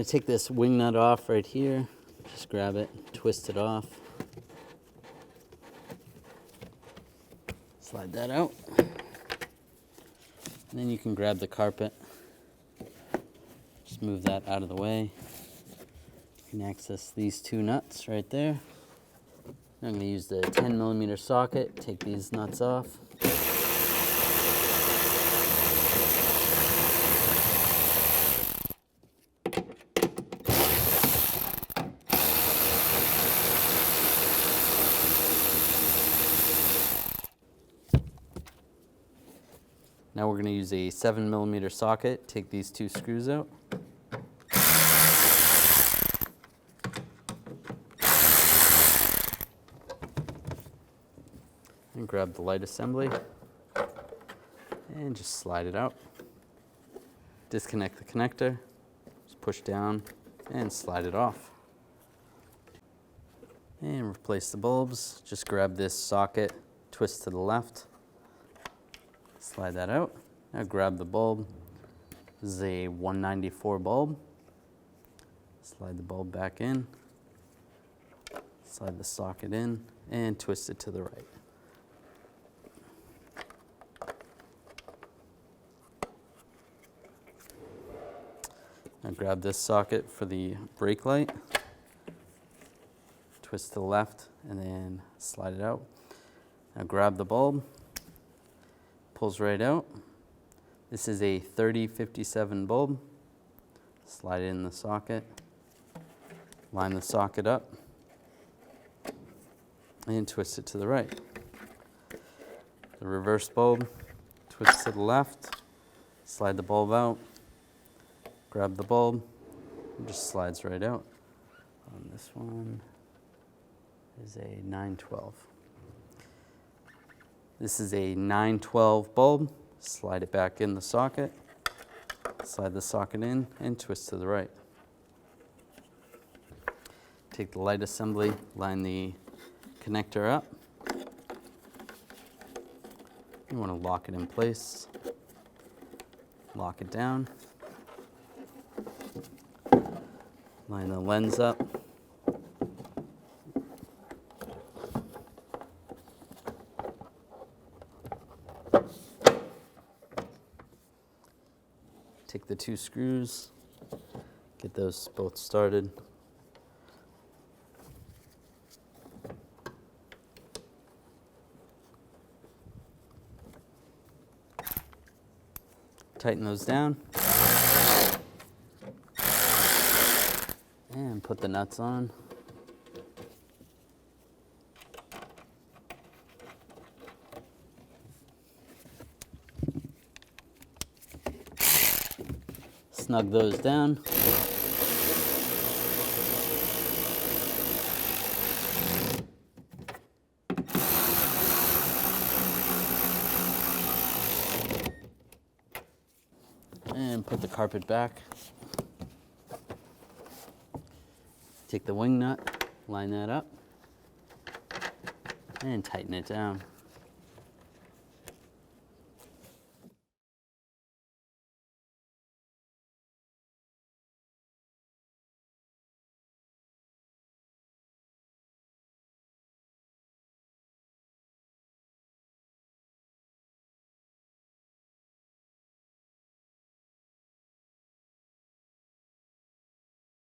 to take this wing nut off right here. Just grab it, twist it off. Slide that out. And then you can grab the carpet. Just move that out of the way. You can access these two nuts right there. I'm going to use the 10mm socket, take these nuts off. Now we're going to use a 7mm socket, take these two screws out. And grab the light assembly and just slide it out. Disconnect the connector, just push down and slide it off. And replace the bulbs. Just grab this socket, twist to the left. Slide that out. Now grab the bulb. This is a 194 bulb. Slide the bulb back in. Slide the socket in and twist it to the right. Now grab this socket for the brake light. Twist to the left and then slide it out. Now grab the bulb. Pulls right out. This is a 3057 bulb. Slide it in the socket. Line the socket up. And twist it to the right. The reverse bulb. Twist to the left. Slide the bulb out. Grab the bulb. It just slides right out. On this one is a 912. This is a 912 bulb. Slide it back in the socket. Slide the socket in and twist to the right. Take the light assembly, line the connector up. You want to lock it in place. Lock it down. Line the lens up. Take the two screws, get those both started. Tighten those down. And put the nuts on. Snug those down. And put the carpet back. Take the wing nut, line that up, and tighten it down.